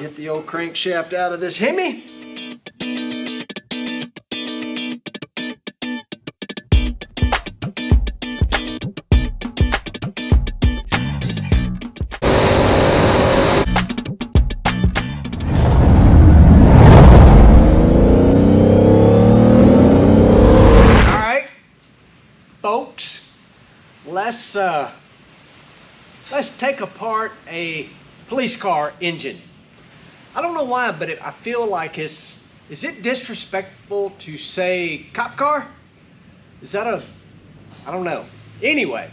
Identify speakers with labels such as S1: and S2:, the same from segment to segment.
S1: Get the old crankshaft out of this Hemi. Alright, folks, let's take apart a police car engine. I don't know why, but I feel like is it disrespectful to say cop car? Is that I don't know. Anyway,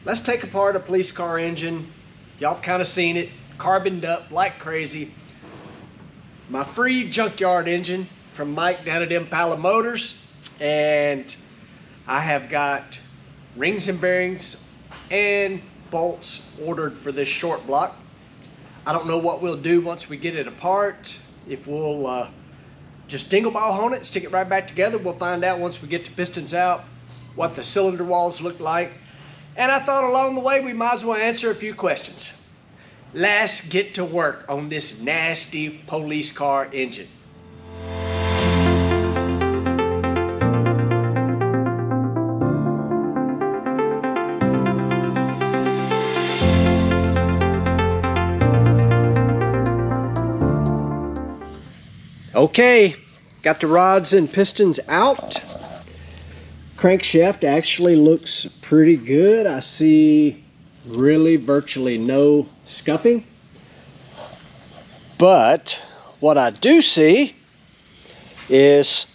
S1: let's take apart a police car engine. Y'all have kind of seen it, carboned up like crazy. My free Junkyard engine from Mike down at Impala Motors. And I have got rings and bearings and bolts ordered for this short block. I don't know what we'll do once we get it apart. If we'll just dingle ball on it, stick it right back together. We'll find out once we get the pistons out what the cylinder walls look like. And I thought along the way we might as well answer a few questions. Let's get to work on this nasty police car engine. Okay, got the rods and pistons out. Crankshaft actually looks pretty good. I see really virtually no scuffing. But what I do see is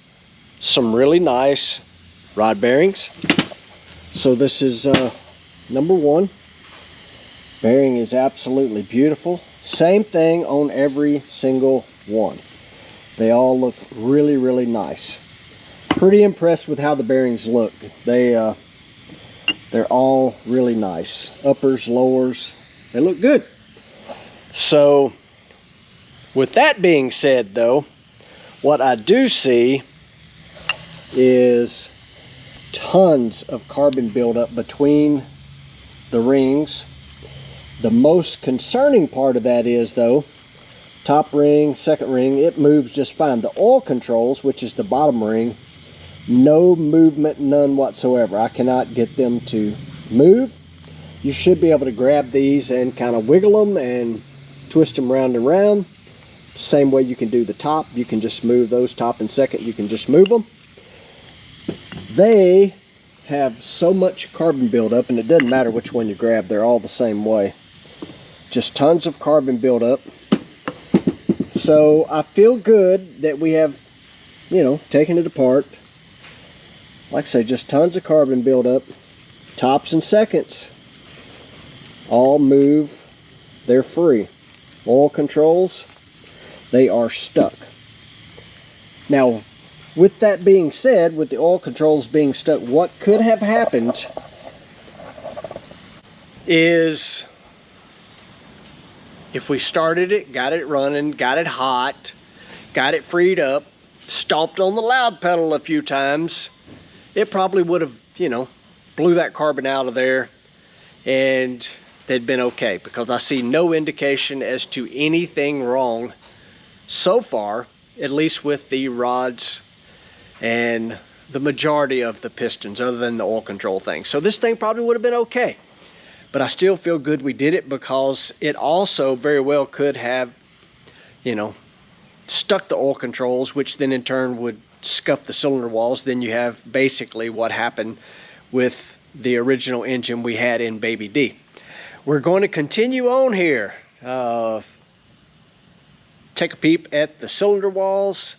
S1: some really nice rod bearings. So this is number one. Bearing is absolutely beautiful. Same thing on every single one. They all look really, really nice. Pretty impressed with how the bearings look. They're all really nice. Uppers, lowers, they look good. So, with that being said though, what I do see is tons of carbon buildup between the rings. The most concerning part of that is though, top ring, second ring, it moves just fine. The oil controls, which is the bottom ring, no movement, none whatsoever. I cannot get them to move. You should be able to grab these and kind of wiggle them and twist them round and round. Same way you can do the top. You can just move those top and second. You can just move them. They have so much carbon buildup, and it doesn't matter which one you grab. They're all the same way. Just tons of carbon buildup. So I feel good that we have, taken it apart. Like I say, just tons of carbon buildup. Tops and seconds all move. They're free. Oil controls, they are stuck. Now, with that being said, with the oil controls being stuck, what could have happened is if we started it, got it running, got it hot, got it freed up, stomped on the loud pedal a few times, it probably would have, blew that carbon out of there and they'd been okay, because I see no indication as to anything wrong so far, at least with the rods and the majority of the pistons other than the oil control thing. So this thing probably would have been okay. But I still feel good we did it, because it also very well could have, stuck the oil controls, which then in turn would scuff the cylinder walls. Then you have basically what happened with the original engine we had in Baby D. We're going to continue on here. Take a peep at the cylinder walls,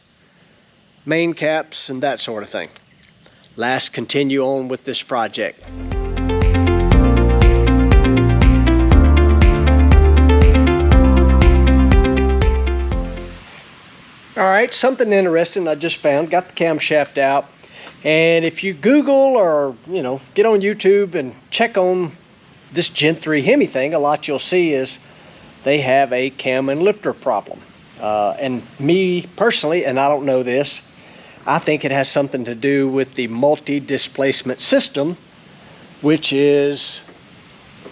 S1: main caps, and that sort of thing. Let's continue on with this project. Alright, something interesting I just found. Got the camshaft out. And if you Google or, get on YouTube and check on this Gen 3 Hemi thing, a lot you'll see is they have a cam and lifter problem. And me personally, and I don't know this, I think it has something to do with the multi-displacement system, which is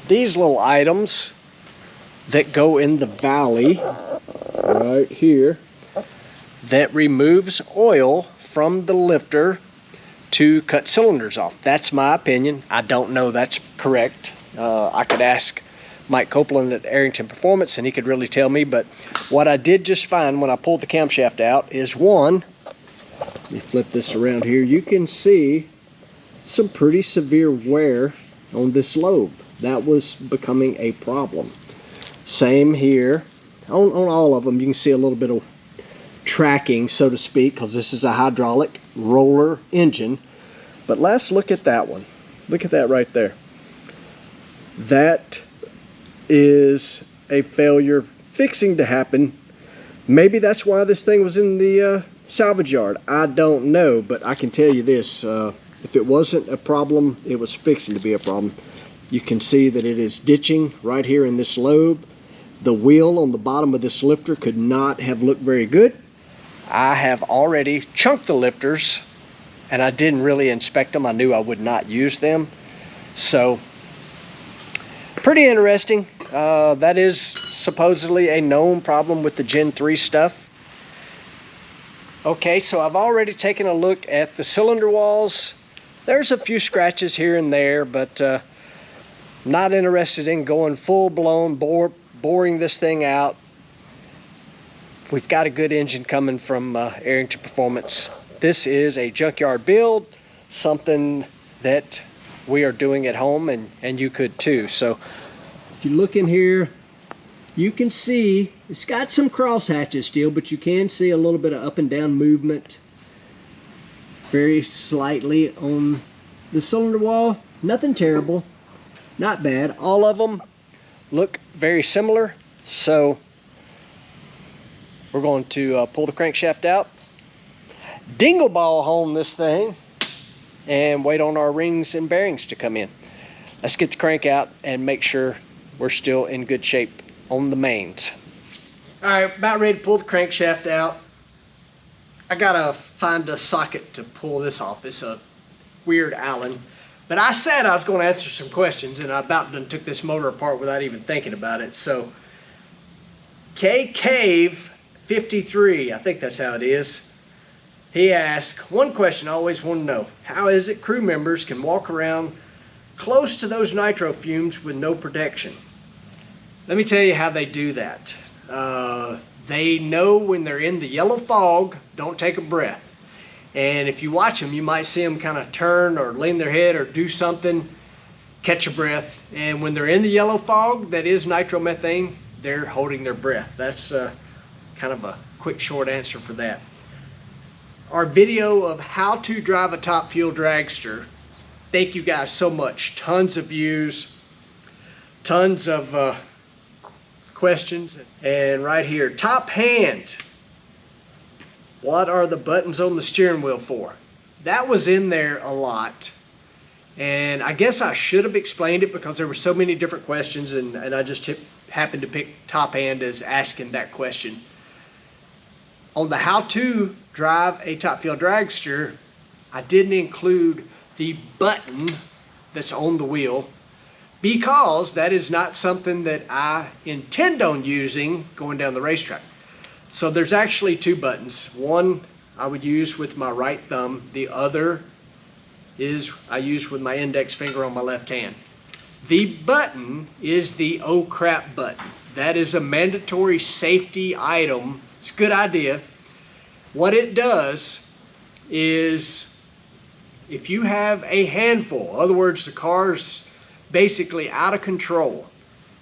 S1: these little items that go in the valley right here that removes oil from the lifter to cut cylinders off. That's my opinion. I don't know that's correct. I could ask Mike Copeland at Arrington Performance and he could really tell me, but what I did just find when I pulled the camshaft out is one, let me flip this around here, you can see some pretty severe wear on this lobe. That was becoming a problem. Same here on all of them. You can see a little bit of tracking, so to speak, because this is a hydraulic roller engine. But let's look at that one. Look at that right there. That is a failure fixing to happen. Maybe that's why this thing was in the salvage yard. I don't know, but I can tell you this. If it wasn't a problem, it was fixing to be a problem. You can see that it is ditching right here in this lobe. The wheel on the bottom of this lifter could not have looked very good. I have already chunked the lifters and I didn't really inspect them. I knew I would not use them. So, pretty interesting. That is supposedly a known problem with the Gen 3 stuff. Okay, so I've already taken a look at the cylinder walls. There's a few scratches here and there, but not interested in going full-blown boring this thing out. We've got a good engine coming from Arrington Performance. This is a junkyard build, something that we are doing at home, and you could too. So if you look in here, you can see it's got some cross hatches still, but you can see a little bit of up and down movement very slightly on the cylinder wall. Nothing terrible, not bad. All of them look very similar. So we're going to pull the crankshaft out, dingle ball home this thing, and wait on our rings and bearings to come in. Let's get the crank out and make sure we're still in good shape on the mains. All right, about ready to pull the crankshaft out. I gotta find a socket to pull this off. It's a weird Allen. But I said I was going to answer some questions, and I about done took this motor apart without even thinking about it. So, Cave 53, I think that's how it is. He asked, one question I always want to know: how is it crew members can walk around close to those nitro fumes with no protection? Let me tell you how they do that. They know when they're in the yellow fog, don't take a breath. And if you watch them, you might see them kind of turn or lean their head or do something, catch a breath. And when they're in the yellow fog, that is nitromethane, they're holding their breath. That's kind of a quick, short answer for that. Our video of how to drive a top fuel dragster, thank you guys so much. Tons of views, tons of questions. And right here, top hand. What are the buttons on the steering wheel for? That was in there a lot. And I guess I should have explained it because there were so many different questions, and I just happened to pick top hand as asking that question. On the how to drive a top fuel dragster, I didn't include the button that's on the wheel because that is not something that I intend on using going down the racetrack. So there's actually two buttons. One I would use with my right thumb. The other is I use with my index finger on my left hand. The button is the oh crap button. That is a mandatory safety item. It's a good idea. What it does is if you have a handful, in other words, the car's basically out of control,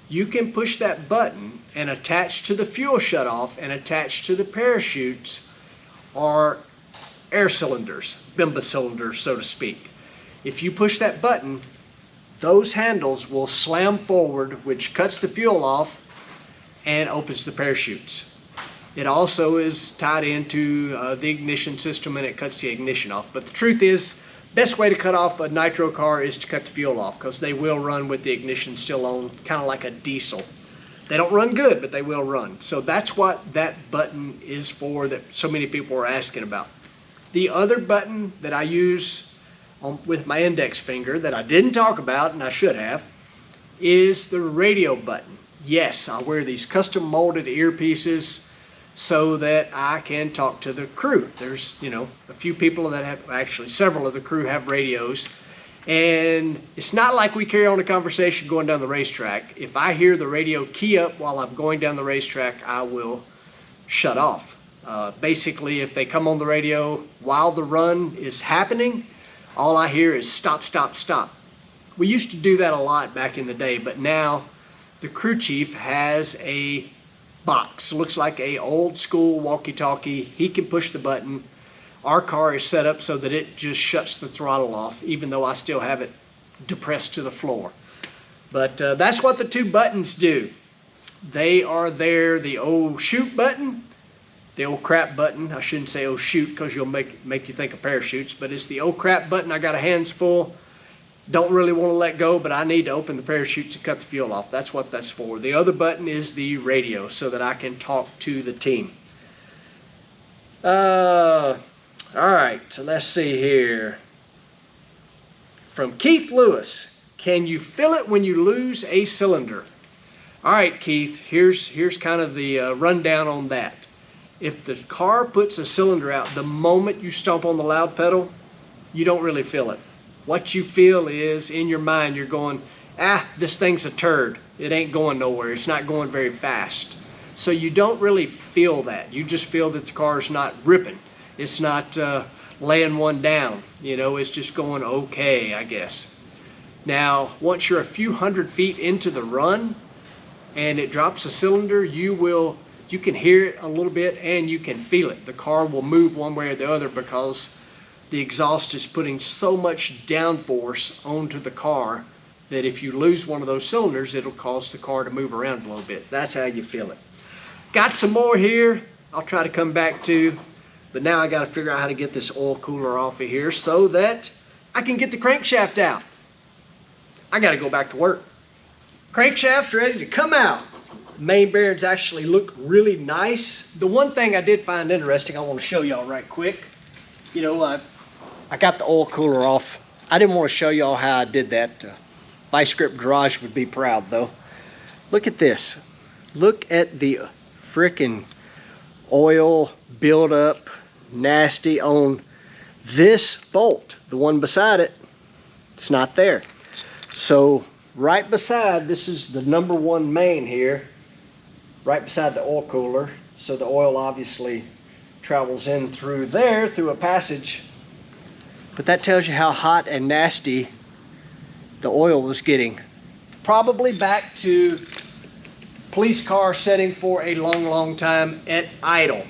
S1: you can push that button and attach to the fuel shutoff and attach to the parachutes or air cylinders, bimba cylinders, so to speak. If you push that button, those handles will slam forward, which cuts the fuel off and opens the parachutes. It also is tied into the ignition system, and it cuts the ignition off. But the truth is, best way to cut off a nitro car is to cut the fuel off, because they will run with the ignition still on, kind of like a diesel. They don't run good, but they will run. So that's what that button is for that so many people are asking about. The other button that I use with my index finger that I didn't talk about, and I should have, is the radio button. Yes, I wear these custom molded earpieces so that I can talk to the crew. There's, you know, a few people that have, actually several of the crew have radios, and it's not like we carry on a conversation going down the racetrack. If I hear the radio key up while I'm going down the racetrack, I will shut off. Basically, if they come on the radio while the run is happening, all I hear is stop, stop, stop. We used to do that a lot back in the day, but now the crew chief has a box. Looks like a old school walkie-talkie. He can push the button. Our car is set up so that it just shuts the throttle off, even though I still have it depressed to the floor. But that's what the two buttons do. They are there, the old shoot button, the old crap button. I shouldn't say oh shoot because you'll make you think of parachutes, but it's the old crap button. I got a hands full. Don't really want to let go, but I need to open the parachutes and cut the fuel off. That's what that's for. The other button is the radio so that I can talk to the team. All right, so let's see here. From Keith Lewis, can you feel it when you lose a cylinder? All right, Keith, here's kind of the rundown on that. If the car puts a cylinder out, the moment you stomp on the loud pedal, you don't really feel it. What you feel is, in your mind, you're going, this thing's a turd. It ain't going nowhere. It's not going very fast. So you don't really feel that. You just feel that the car's not ripping. It's not laying one down. You know, it's just going okay, I guess. Now, once you're a few hundred feet into the run and it drops a cylinder, you can hear it a little bit and you can feel it. The car will move one way or the other because the exhaust is putting so much downforce onto the car that if you lose one of those cylinders, it'll cause the car to move around a little bit. That's how you feel it. Got some more here I'll try to come back to, but now I got to figure out how to get this oil cooler off of here so that I can get the crankshaft out. I got to go back to work. Crankshaft's ready to come out. Main bearings actually look really nice. The one thing I did find interesting, I want to show y'all right quick. You know, I got the oil cooler off. I didn't want to show y'all how I did that. Vice Grip Garage would be proud though. Look at this. Look at the frickin' oil buildup, nasty on this bolt. The one beside it, it's not there. So right beside, this is the number one main here, right beside the oil cooler. So the oil obviously travels in through there, through a passage. But that tells you how hot and nasty the oil was getting. Probably back to police car setting for a long, long time at idle.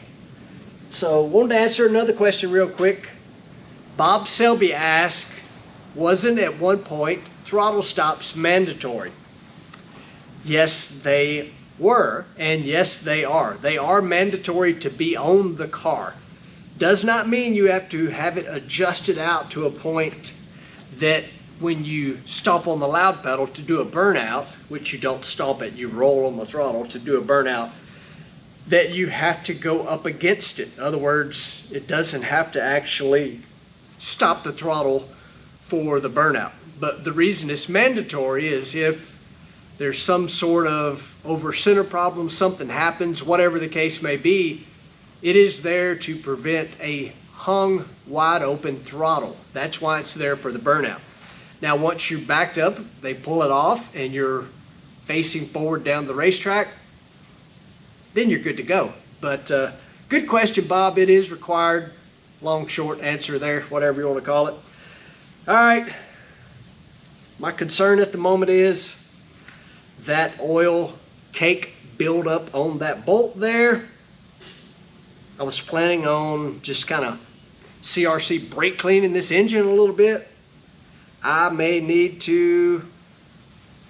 S1: So wanted to answer another question real quick. Bob Selby asked, wasn't at one point throttle stops mandatory? Yes, they were, and yes, they are. They are mandatory to be on the car. Does not mean you have to have it adjusted out to a point that when you stomp on the loud pedal to do a burnout, which you don't stomp it, you roll on the throttle to do a burnout, that you have to go up against it. In other words, it doesn't have to actually stop the throttle for the burnout. But the reason it's mandatory is if there's some sort of over center problem, something happens, whatever the case may be, it is there to prevent a hung wide open throttle. That's why it's there for the burnout. Now once you're backed up, they pull it off and you're facing forward down the racetrack, then you're good to go. But good question, Bob. It is required. Long, short answer there, whatever you want to call it. All right. My concern at the moment is that oil cake buildup on that bolt there. I was planning on just kind of CRC brake cleaning this engine a little bit. I may need to,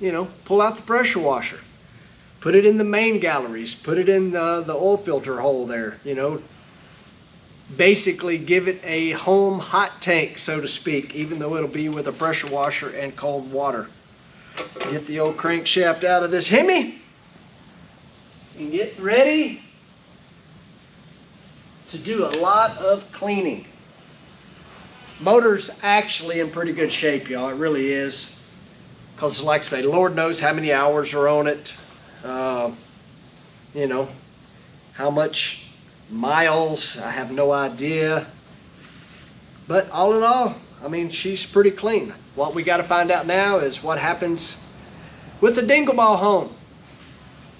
S1: you know, pull out the pressure washer, put it in the main galleries, put it in the oil filter hole there, you know, basically give it a home hot tank, so to speak, even though it'll be with a pressure washer and cold water. Get the old crankshaft out of this Hemi and get ready to do a lot of cleaning. Motor's actually in pretty good shape, y'all. It really is. Because like I say, Lord knows how many hours are on it. You know, how much miles, I have no idea. But all in all, I mean, she's pretty clean. What we got to find out now is what happens with the dingle ball home.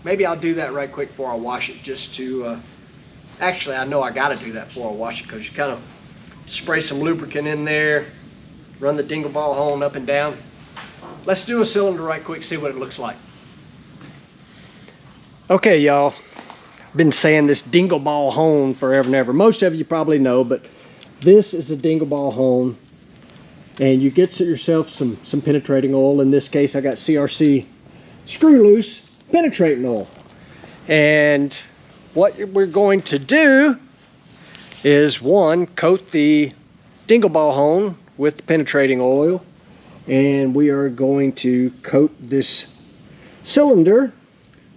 S1: Maybe I'll do that right quick before I wash it, just to, actually I know I got to do that before I wash it, because you kind of spray some lubricant in there, run the dingle ball home up and down. Let's do a cylinder right quick, see what it looks like. Okay, y'all, I've been saying this dingle ball hone forever and ever. Most of you probably know, but this is a dingle ball hone, and you get yourself some penetrating oil. In this case, I got CRC screw loose penetrating oil. And what we're going to do is, one, coat the dingle ball hone with the penetrating oil, and we are going to coat this cylinder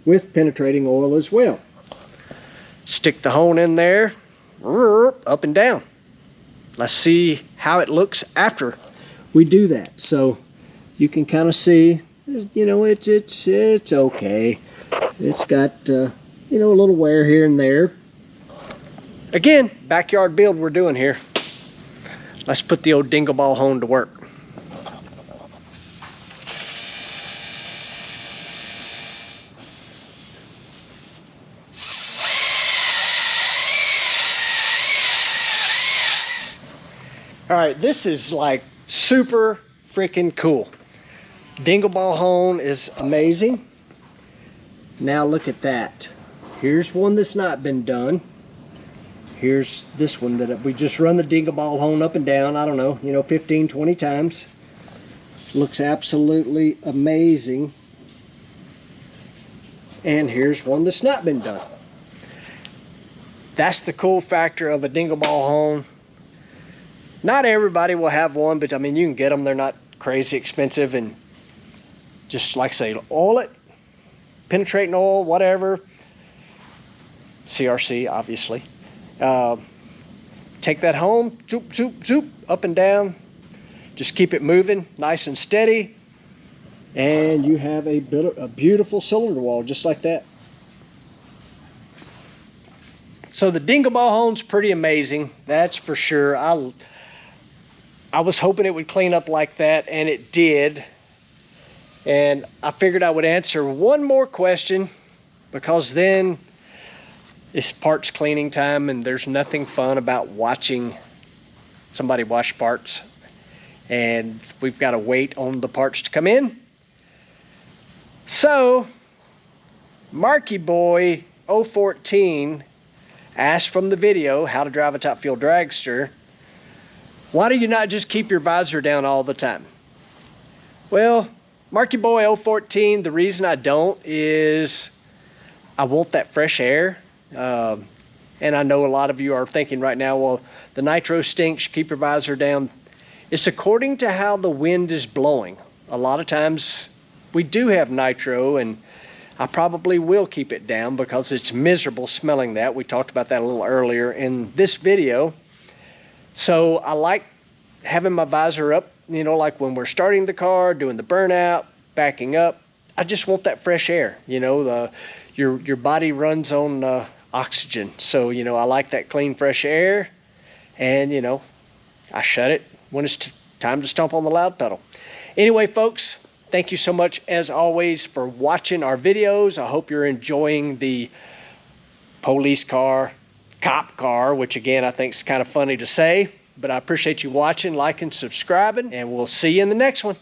S1: with penetrating oil as well. Stick the hone in there, up and down. Let's see how it looks after we do that. So you can kind of see, you know, it's okay. It's got you know, a little wear here and there. Again, backyard build we're doing here. Let's put the old dingle ball hone to work. All right, this is like super freaking cool. Dingle ball hone is amazing. Now look at that. Here's one that's not been done. Here's this one that we just run the dingle ball hone up and down, I don't know, you know, 15, 20 times. Looks absolutely amazing. And here's one that's not been done. That's the cool factor of a dingle ball hone. Not everybody will have one, but I mean, you can get them. They're not crazy expensive, and just like I say, oil it, penetrating oil, whatever. CRC, obviously. Take that home, zoop, zoop, zoop, up and down. Just keep it moving, nice and steady, and you have a beautiful cylinder wall, just like that. So the dingle ball hone's pretty amazing, that's for sure. I was hoping it would clean up like that, and it did. And I figured I would answer one more question, because then it's parts cleaning time, and there's nothing fun about watching somebody wash parts. And we've got to wait on the parts to come in. So, Marky Boy 014 asked from the video, how to drive a top fuel dragster, why do you not just keep your visor down all the time? Well, Marky Boy 014, the reason I don't is I want that fresh air. And I know a lot of you are thinking right now, well, the nitro stinks, keep your visor down. It's according to how the wind is blowing. A lot of times we do have nitro, and I probably will keep it down because it's miserable smelling that. We talked about that a little earlier in this video. So I like having my visor up, you know, like when we're starting the car, doing the burnout, backing up. I just want that fresh air, you know, your body runs on oxygen. So, you know, I like that clean, fresh air, and, you know, I shut it when it's time to stomp on the loud pedal. Anyway, folks, thank you so much, as always, for watching our videos. I hope you're enjoying the police car, cop car, which again, I think is kind of funny to say, but I appreciate you watching, liking, subscribing, and we'll see you in the next one.